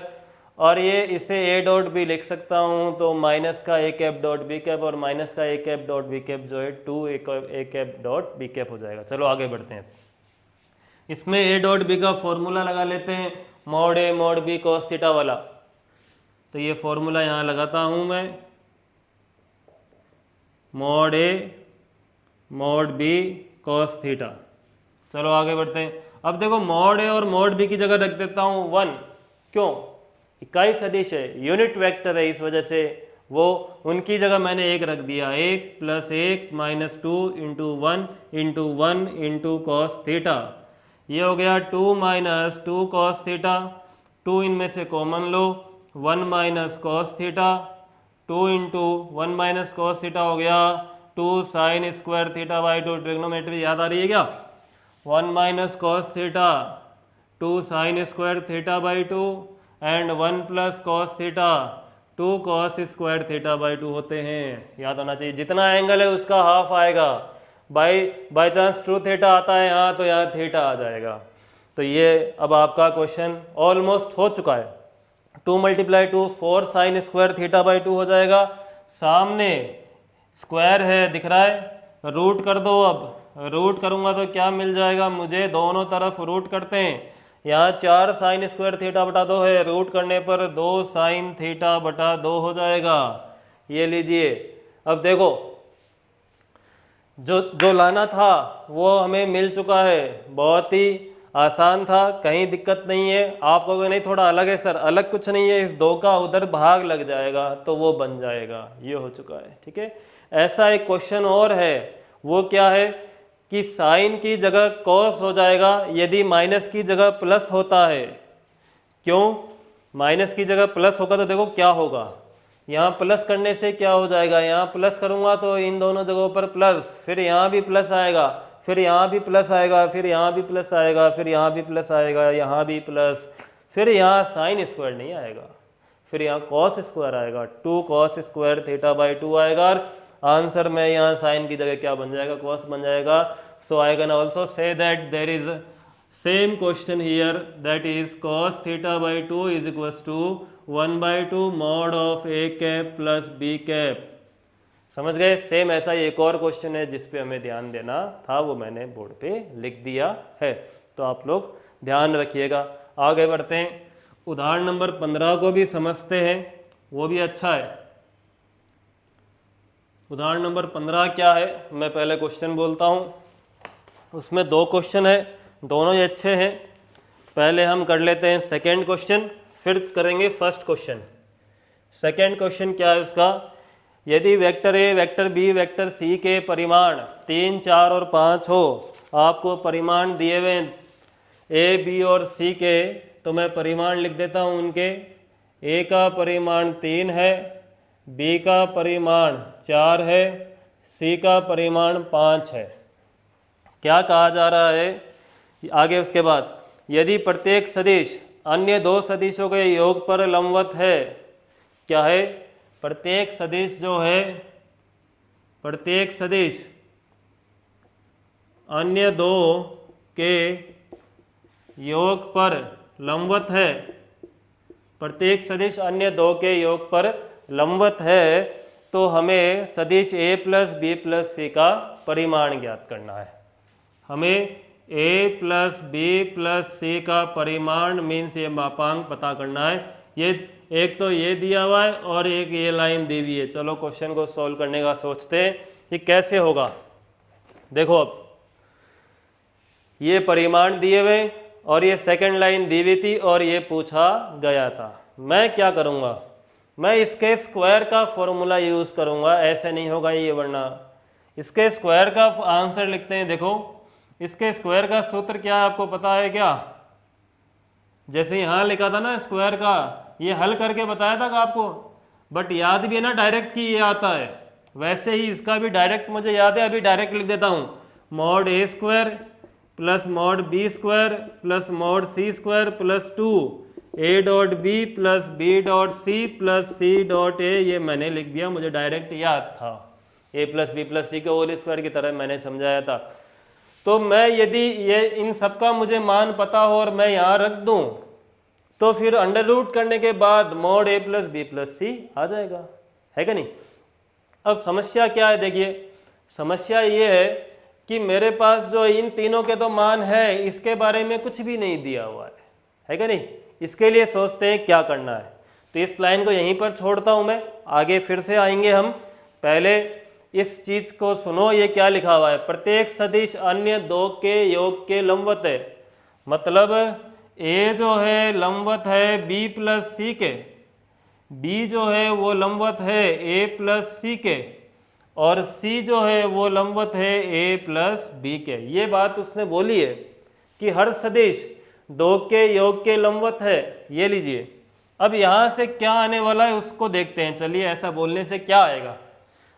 और ये इसे ए डॉट बी लिख सकता हूँ तो माइनस का ए कैप डॉट बी कैप और माइनस का ए कैप डॉट बी कैप जो है 2 ए कैप डॉट बी कैप हो जाएगा। चलो आगे बढ़ते हैं। इसमें ए डॉट बी का फॉर्मूला लगा लेते हैं, mod A mod B cos theta वाला। तो ये फॉर्मूला यहाँ लगाता हूँ मैं, mod A mod B cos theta. चलो आगे बढ़ते हैं। अब देखो मॉड ए और मॉड बी की जगह रख देता हूँ 1। क्यों? इकाई सदिश है, यूनिट वेक्टर है, इस वजह से वो उनकी जगह मैंने 1 रख दिया। 1 + 1 - 2 × 1 × 1 × कॉस थीटा। ये हो गया 2 - 2 कॉस थीटा। 2 इनमें से कॉमन लो, 1 - कॉस थीटा। 2 × 1 - कॉस थीटा हो गया 2 sin square theta by 2। Trigonometry याद आ रही है क्या? 1 - cos theta 2 sin square theta by 2 and 1 + cos theta 2 cos square theta by 2 होते हैं। याद होना चाहिए, जितना एंगल है उसका हाफ आएगा। बाई चांस ट्रू थीटा आता है यहाँ तो यहाँ थीटा आ जाएगा। तो ये अब आपका क्वेश्चन ऑलमोस्ट हो चुका है। 2 × 2 4 sin स्क्वायर थीटा बाई 2 हो जाएगा। सामने स्क्वायर है दिख रहा है, रूट कर दो। अब रूट करूँगा तो क्या मिल जाएगा मुझे? दोनों तरफ रूट करते हैं। यहाँ 4 sin स्क्वायर थीटा बटा 2 है, रूट करने पर 2 sin थीटा बटा 2 हो जाएगा। ये लीजिए। अब देखो जो लाना था वो हमें मिल चुका है, बहुत ही आसान था, कहीं दिक्कत नहीं है। आप कहोगे नहीं थोड़ा अलग है सर, अलग कुछ नहीं है, इस 2 का उधर भाग लग जाएगा तो वो बन जाएगा। ये हो चुका है, ठीक है। ऐसा एक क्वेश्चन और है, वो क्या है कि साइन की जगह कॉस हो जाएगा यदि माइनस की जगह प्लस होता है। क्यों? माइनस की जगह प्लस होगा तो देखो क्या होगा, यहाँ प्लस करने से क्या हो जाएगा, यहाँ प्लस करूँगा तो इन दोनों जगहों पर प्लस, फिर यहाँ भी प्लस आएगा, फिर यहाँ भी प्लस आएगा, फिर यहाँ भी प्लस आएगा, फिर यहाँ भी प्लस आएगा, यहाँ भी प्लस, फिर यहाँ साइन स्क्वायर नहीं आएगा, फिर यहाँ कॉस स्क्वायर आएगा, 2 cos स्क्वायर θ/2 आएगा। और आंसर में यहाँ साइन की जगह क्या बन जाएगा, कॉस बन जाएगा। So I can also say that there is same question here, that is cos θ/2 is equals to 1/2 mod of a cap plus b cap. समझ गए? सेम ऐसा ही एक और क्वेश्चन है जिस पे हमें ध्यान देना था, वो मैंने बोर्ड पे लिख दिया है, तो आप लोग ध्यान रखिएगा। आगे बढ़ते हैं, उदाहरण नंबर 15 को भी समझते हैं, वो भी अच्छा है। उदाहरण नंबर 15 क्या है, मैं पहले क्वेश्चन बोलता हूँ। उसमें 2 क्वेश्चन है, दोनों ही अच्छे हैं। पहले हम कर लेते हैं सेकेंड क्वेश्चन, फिर करेंगे फर्स्ट क्वेश्चन। सेकेंड क्वेश्चन क्या है उसका, यदि vector A, vector B, vector C के परिमाण 3, 4 और 5 हो, आपको परिमाण दिए हुए ए, बी और सी के, तो मैं परिमाण लिख देता हूँ उनके। ए का परिमाण 3 है, बी का परिमाण 4 है, सी का परिमाण 5 है। क्या कहा जा रहा है आगे उसके बाद, यदि प्रत्येक सदिश अन्य 2 सदिशों के योग पर लंबवत है। क्या है? प्रत्येक सदिश जो है, प्रत्येक सदिश अन्य 2 के योग पर लंबवत है, प्रत्येक सदिश अन्य 2 के योग पर लंबवत है, तो हमें सदिश a plus B plus C का परिमाण ज्ञात करना है। हमें a plus B plus C का परिमाण मीन्स ये मापांक पता करना है। ये एक तो ये दिया हुआ है और एक ये लाइन दी हुई है। चलो क्वेश्चन को सॉल्व करने का सोचते हैं कि कैसे होगा। देखो अब ये परिमाण दिए हुए और ये सेकंड लाइन दी हुई थी और ये पूछा गया था। मैं क्या करूँगा, मैं इसके स्क्वायर का फॉर्मूला यूज़ करूँगा, ऐसे नहीं होगा ये, वरना इसके स्क्वायर का आंसर लिखते हैं। देखो इसके स्क्वायर का सूत्र क्या है आपको पता है क्या? जैसे यहाँ लिखा था ना स्क्वायर का, ये हल करके बताया था आपको, बट याद भी है ना डायरेक्ट कि ये आता है, वैसे ही इसका भी डायरेक्ट मुझे याद है, अभी डायरेक्ट लिख देता हूँ। Mod A square plus mod B square plus mod C square plus 2 A dot B plus B dot C plus C dot A. ये मैंने लिख दिया, मुझे डायरेक्ट याद था, A plus B plus C के होल स्क्वायर की तरह मैंने समझाया था। तो मैं यदि ये इन सब का मुझे मान पता हो और मैं यहाँ रख दूँ, तो फिर अंडर रूट करने के बाद मॉड ए प्लस बी प्लस सी आ जाएगा, है कि नहीं। अब समस्या क्या है, देखिए समस्या ये है कि मेरे पास जो इन तीनों के तो मान है, इसके बारे में कुछ भी नहीं दिया हुआ है कि नहीं। इसके लिए सोचते हैं क्या करना है, तो इस लाइन को यहीं पर छोड़ता हूँ मैं, आगे फिर से आएंगे हम। पहले इस चीज़ को सुनो, ये क्या लिखा हुआ है, प्रत्येक सदिश अन्य 2 के योग के लंबवत है। मतलब ए जो है लंबवत है बी प्लस सी के, बी जो है वो लंबवत है ए प्लस सी के, और सी जो है वो लंबवत है ए प्लस बी के। ये बात उसने बोली है कि हर सदिश 2 के योग के लंबवत है। ये लीजिए, अब यहाँ से क्या आने वाला है उसको देखते हैं। चलिए ऐसा बोलने से क्या आएगा।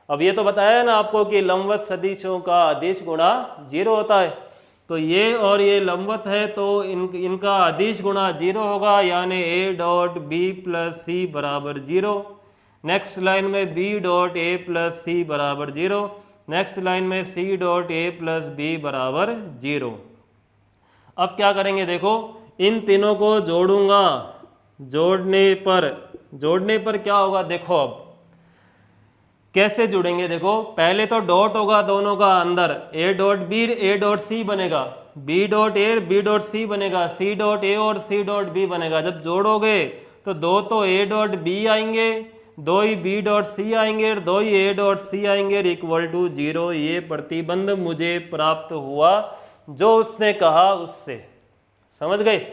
अब ये तो बताया ना आपको कि लंबवत सदिशों का अदिश गुणा 0 होता है, तो ये और ये लंबवत है तो इनका अदिश गुणा 0 होगा, यानी A dot B plus C बराबर 0। नेक्स्ट लाइन में B dot A plus C बराबर 0, नेक्स्ट लाइन में C dot A plus B बराबर 0। अब क्या करेंगे, देखो इन तीनों को जोड़ूंगा, जोड़ने पर क्या होगा, देखो अब कैसे जुड़ेंगे। देखो पहले तो डॉट होगा दोनों का अंदर, A dot B A dot C बनेगा, B dot A B dot C बनेगा, सी डॉट ए और सी डॉट बी बनेगा। जब जोड़ोगे तो 2 तो ए डॉट बी आएंगे, 2 ही बी डॉट सी आएंगे और 2 ही ए डॉट सी आएंगे, इक्वल टू 0। ये प्रतिबंध मुझे प्राप्त हुआ जो उसने कहा उससे, समझ गए।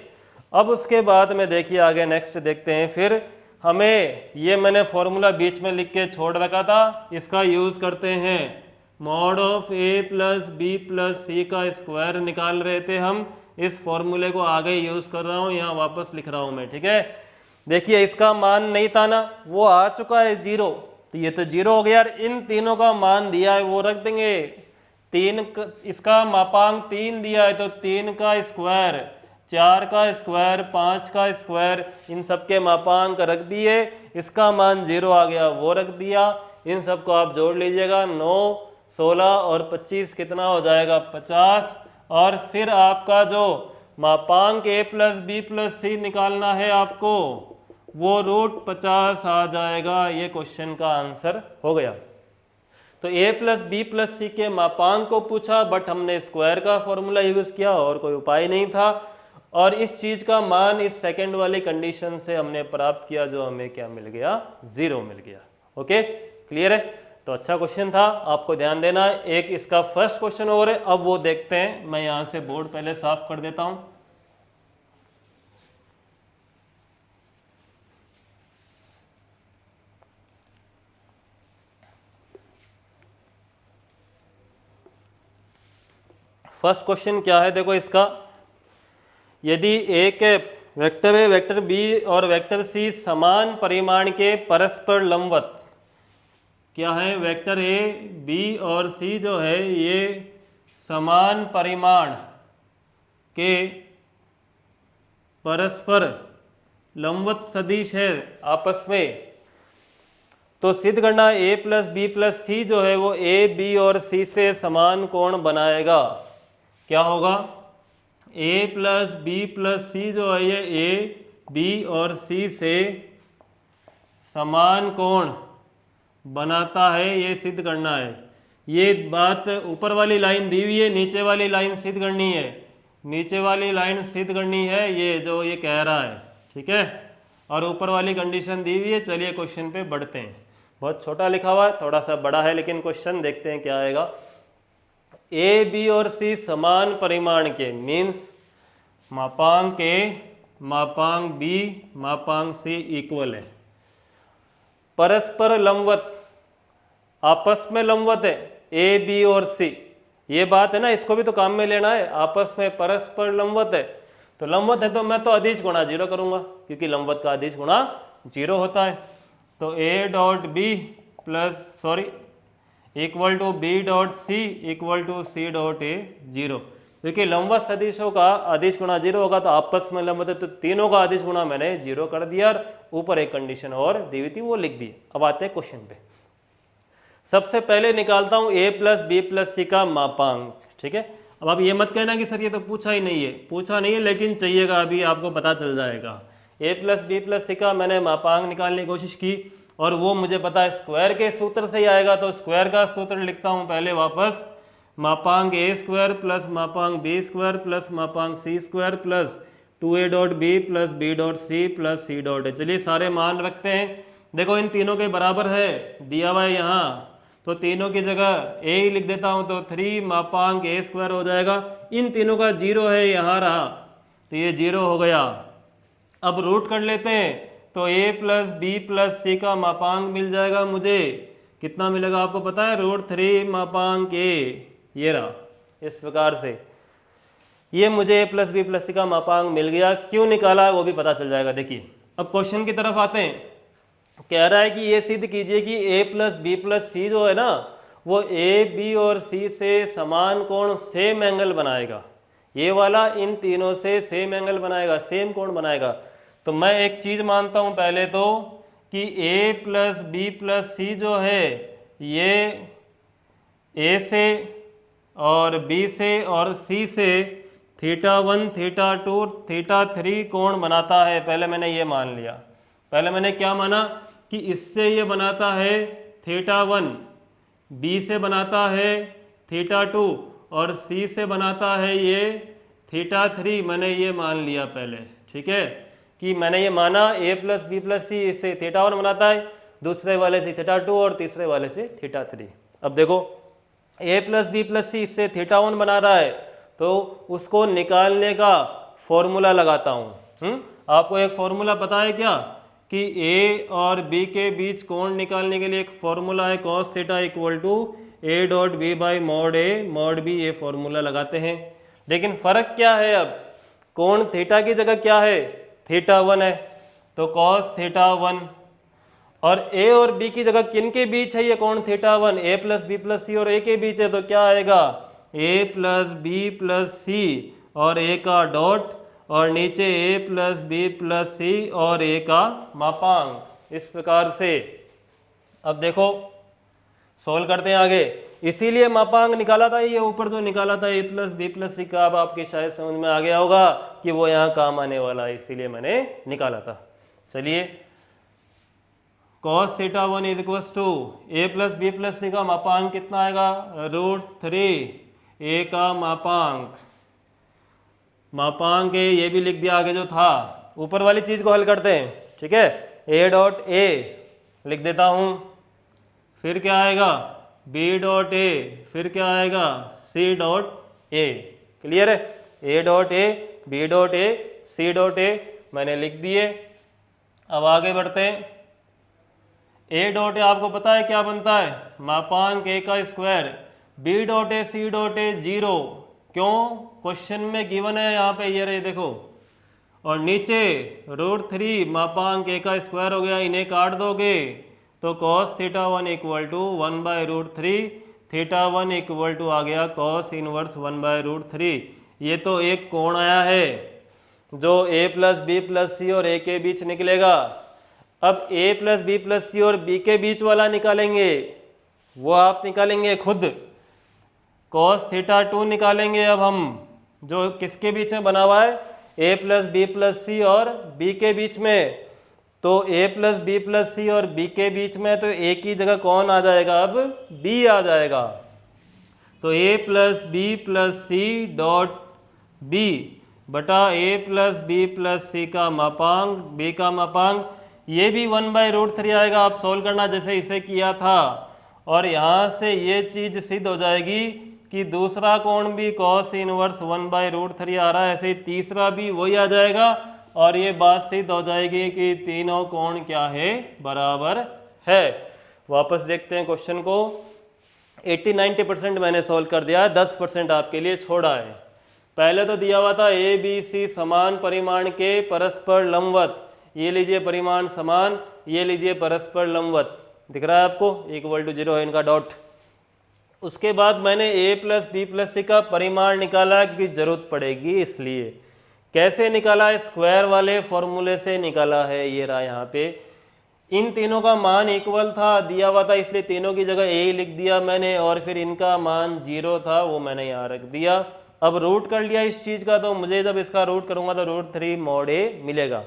अब उसके बाद में देखिए आगे नेक्स्ट देखते हैं। फिर हमें ये मैंने फॉर्मूला बीच में लिख के छोड़ रखा था, इसका यूज़ करते हैं। Mod of A plus B plus C का स्क्वायर निकाल रहे थे हम। इस फॉर्मूले को आगे यूज कर रहा हूं, यहाँ वापस लिख रहा हूं मैं, ठीक है। देखिए इसका मान नहीं था ना, वो आ चुका है 0, तो ये तो 0 हो गया यार। इन तीनों का मान दिया है वो रख देंगे। इसका मापांक 3 दिया है तो 3 का स्क्वायर, 4 का स्क्वायर, 5 का स्क्वायर, इन सब के मापांक रख दिए। इसका मान 0 आ गया, वो रख दिया। इन सबको आप जोड़ लीजिएगा, 9, 16 और 25 कितना हो जाएगा, 50। और फिर आपका जो मापांक a प्लस बी प्लस सी निकालना है आपको, वो √50 आ जाएगा। ये क्वेश्चन का आंसर हो गया। तो a plus B plus C के मापांक को पूछा, बट हमने स्क्वायर का फॉर्मूला यूज किया और कोई उपाय नहीं था। और इस चीज का मान इस सेकंड वाली कंडीशन से हमने प्राप्त किया, जो हमें क्या मिल गया, 0 मिल गया। ओके, क्लियर है। तो अच्छा क्वेश्चन था, आपको ध्यान देना। एक इसका फर्स्ट क्वेश्चन और है, अब वो देखते हैं। मैं यहां से बोर्ड पहले साफ कर देता हूं। फर्स्ट क्वेश्चन क्या है, देखो इसका, यदि एक वेक्टर है, वेक्टर बी और वेक्टर सी समान परिमाण के परस्पर लंबवत, क्या है, वेक्टर ए बी और सी जो है ये समान परिमाण के परस्पर लंबवत सदिश है आपस में, तो सिद्ध करना ए प्लस बी प्लस सी जो है वो ए बी और सी से समान कोण बनाएगा। क्या होगा, ए प्लस बी प्लस सी जो है ये ए बी और सी से समान कोण बनाता है, ये सिद्ध करना है। ये बात ऊपर वाली लाइन दी हुई है, नीचे वाली लाइन सिद्ध करनी है। नीचे वाली लाइन सिद्ध करनी है ये जो ये कह रहा है, ठीक है। और ऊपर वाली कंडीशन दी हुई है। चलिए क्वेश्चन पे बढ़ते हैं। बहुत छोटा लिखा हुआ है, थोड़ा सा बड़ा है, लेकिन क्वेश्चन देखते हैं क्या आएगा। ए बी और सी समान परिमाण के, मीन्स मापांक ए मापांक बी मापांक सी इक्वल है। परस्पर लंबवत, आपस में लंबवत है ए बी और सी, ये बात है ना, इसको भी तो काम में लेना है। आपस में परस्पर लंबवत है, तो लंबवत है तो मैं तो अदिश गुणा 0 करूंगा, क्योंकि लंबवत का अदिश गुणा 0 होता है। तो A dot B plus sorry equal to B dot C equal to C dot A 0, क्योंकि लंबवत सदिशों का अदिश गुणा 0 होगा, तो आपस में लंबवत है तो तीनों का अदिश गुणा मैंने 0 कर दिया। और ऊपर एक कंडीशन और दी हुई थी वो लिख दी। अब आते हैं क्वेश्चन पे। सबसे पहले निकालता हूं ए प्लस बी प्लस सी का मापांक, ठीक है। अब आप ये मत कहना कि सर ये तो पूछा ही नहीं है, पूछा नहीं है लेकिन चाहिएगा, अभी आपको पता चल जाएगा। ए प्लस बी प्लस सी का मैंने मापांक निकालने की कोशिश की और वो मुझे पता है स्क्वायर के सूत्र से ही आएगा, तो स्क्वायर का सूत्र लिखता हूं पहले वापस। मापांक ए स्क्वायर प्लस मापांक बी स्क्वायर प्लस मापांक C square plus 2a dot B plus B dot C plus C dot A. चलिए सारे मान रखते हैं। देखो इन तीनों के बराबर है, दिया हुआ है यहाँ, तो तीनों की जगह ए ही लिख देता हूँ, तो 3 मापांक ए स्क्वायर हो जाएगा। इन तीनों का 0 है, यहाँ रहा, तो ये 0 हो गया। अब रूट कर लेते हैं, तो a plus B plus C का मापांक मिल जाएगा मुझे। कितना मिलेगा आपको पता है, √3 मापांक ए, ये रहा। इस प्रकार से ये मुझे a plus B plus C का मापांक मिल गया। क्यों निकाला है वो भी पता चल जाएगा। देखिए अब क्वेश्चन की तरफ आते हैं। कह रहा है कि ये सिद्ध कीजिए कि a प्लस बी प्लस सी जो है ना, वो a बी और c से समान कोण सेम एंगल बनाएगा। ये वाला इन तीनों से सेम एंगल बनाएगा, सेम कोण बनाएगा। तो मैं एक चीज मानता हूं पहले तो कि a प्लस बी प्लस सी जो है ये a से और b से और c से θ1 θ2 θ3 कोण बनाता है। पहले मैंने ये मान लिया। पहले मैंने क्या माना कि इससे ये बनाता है θ1, b से बनाता है θ2 और c से बनाता है ये θ3। मैंने ये मान लिया पहले, ठीक है, कि मैंने ये माना a प्लस बी प्लस सी इससे θ1 बनाता है, दूसरे वाले से θ2 और तीसरे वाले से θ3। अब देखो a प्लस बी प्लस सी इससे θ1 बना रहा है, तो उसको निकालने का फॉर्मूला लगाता हूँ। आपको एक फॉर्मूला पता है क्या, कि a और b के बीच कोण निकालने के लिए एक फॉर्मूला है cos θ equal to A dot B by mod A mod B, ये फॉर्मूला लगाते हैं। लेकिन फ़र्क क्या है, अब कोण थीटा की जगह क्या है, थीटा 1 है, तो कॉस थीटा 1, और ए और बी की जगह किन के बीच है ये कोण थीटा 1, ए प्लस बी प्लस सी और ए के बीच है, तो क्या आएगा ए प्लस बी प्लस सी और ए का डॉट, और नीचे ए प्लस बी प्लस सी और ए का मापांक। इस प्रकार से अब देखो सोल्व करते हैं आगे। इसीलिए मापांक निकाला था, ये ऊपर जो निकाला था A plus B plus C का, अब आपके शायद समझ में आ गया होगा कि वो यहाँ काम आने वाला है, इसीलिए मैंने निकाला था। चलिए cos theta 1 is equal to A plus B plus C का मापांक कितना आएगा, √3, ए का मापांक है, ये भी लिख दिया आगे जो था। ऊपर वाली चीज को हल करते हैं, ठीक है। ए डॉट ए लिख देता हूं, फिर क्या आएगा बी डॉट ए, फिर क्या आएगा सी डॉट ए। क्लियर है, A dot A, B dot A, C dot A मैंने लिख दिए। अब आगे बढ़ते हैं। ए डॉट ए आपको पता है क्या बनता है, मापांक ए का square, B dot A C dot A 0, क्यों, क्वेश्चन में गिवन है यहाँ पे, ये रहे देखो, और नीचे √3 मापांक ए का स्क्वायर हो गया, इन्हें काट दोगे तो cos theta 1 equal to 1/√3, theta 1 equal to आ गया cos इनवर्स 1/√3। ये तो एक कोण आया है जो a plus B plus C और a के बीच निकलेगा। अब a plus B plus C और b के बीच वाला निकालेंगे, वो आप निकालेंगे खुद। cos थीटा 2 निकालेंगे अब हम, जो किसके बीच में बना हुआ है, a plus B plus C और b के बीच में। तो a plus B plus C और b के बीच में, तो a की जगह कौन आ जाएगा, अब b आ जाएगा। तो a plus B plus C dot b बटा a plus B plus C का मापांक, b का मापांक, ये भी 1/√3 आएगा। आप सोल्व करना जैसे इसे किया था, और यहाँ से ये चीज़ सिद्ध हो जाएगी कि दूसरा कोण भी cos इनवर्स 1/√3 आ रहा है, ऐसे तीसरा भी वही आ जाएगा, और ये बात सिद्ध हो जाएगी कि तीनों कोण क्या है, बराबर है। वापस देखते हैं क्वेश्चन को। 80-90% मैंने सोल्व कर दिया है, 10% आपके लिए छोड़ा है। पहले तो दिया हुआ था ए बी सी समान परिमाण के परस्पर लंबवत, ये लीजिए परिमाण समान, ये लीजिए परस्पर लंबवत, दिख रहा है आपको, इक्वल टू 0 है इनका डॉट। उसके बाद मैंने a plus B plus C का परिमाण निकाला, क्योंकि जरूरत पड़ेगी इसलिए। कैसे निकाला है, स्क्वायर वाले फॉर्मूले से निकाला है, ये रहा यहाँ पे। इन तीनों का मान इक्वल था, दिया हुआ था, इसलिए तीनों की जगह a लिख दिया मैंने, और फिर इनका मान 0 था, वो मैंने यहाँ रख दिया। अब रूट कर लिया इस चीज़ का, तो मुझे जब इसका रूट करूँगा तो √3 मॉड a मिलेगा।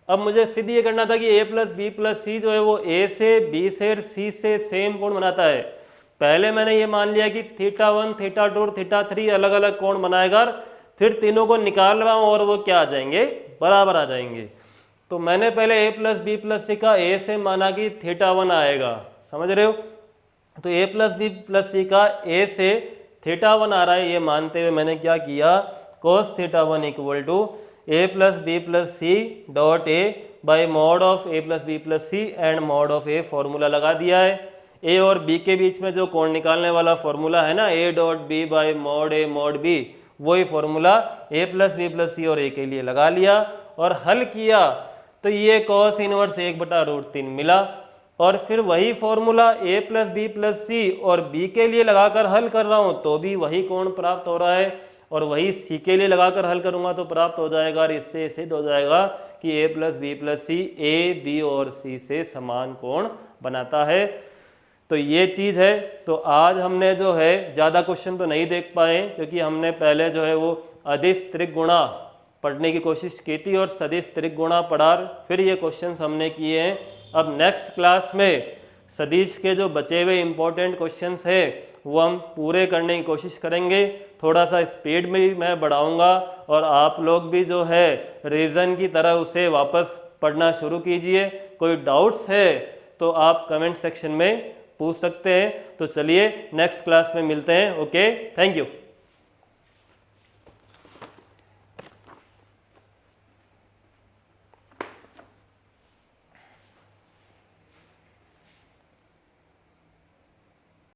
अब मुझे सिद्ध ये करना था कि a प्लस बी प्लस सी जो है वो a से b से c से सेम कोण बनाता है। पहले मैंने ये मान लिया कि थीटा 1 थीटा 2 थीटा 3 अलग अलग कोण बनाएगा, फिर तीनों को निकाल रहा हूँ और वो क्या आ जाएंगे, बराबर आ जाएंगे। तो मैंने पहले a plus B plus C का a से माना कि थीटा 1 आएगा, समझ रहे हो। तो a plus B plus C का a से थीटा 1 आ रहा है, ये मानते हुए मैंने क्या किया, cos theta 1 equal to a plus B plus C dot a by mod of a plus B plus c and mod of a formula लगा दिया है। a और b के बीच में जो कोण निकालने वाला फॉर्मूला है ना, a dot B by mod a mod b, वही formula a plus B plus C और a के लिए लगा लिया और हल किया, तो ये cos इनवर्स 1/√3 मिला। और फिर वही formula a plus B plus C और b के लिए लगाकर हल कर रहा हूँ, तो भी वही कोण प्राप्त हो रहा है, और वही c के लिए लगाकर हल करूँगा तो प्राप्त हो जाएगा। और इससे सिद्ध हो जाएगा कि a plus B plus c a b और c से समान कोण बनाता है। तो ये चीज़ है। तो आज हमने जो है ज़्यादा क्वेश्चन तो नहीं देख पाए, क्योंकि हमने पहले जो है वो अदिश त्रिगुणा पढ़ने की कोशिश की थी और सदिश त्रिगुणा पढ़ा, फिर ये क्वेश्चंस हमने किए हैं। अब नेक्स्ट क्लास में सदिश के जो बचे हुए इम्पोर्टेंट क्वेश्चंस है वो हम पूरे करने की कोशिश करेंगे। थोड़ा सा स्पीड में भी मैं बढ़ाऊँगा, और आप लोग भी जो है रिवीजन की तरह उसे वापस पढ़ना शुरू कीजिए। कोई डाउट्स है तो आप कमेंट सेक्शन में पूछ सकते हैं। तो चलिए नेक्स्ट क्लास में मिलते हैं। Okay, thank you.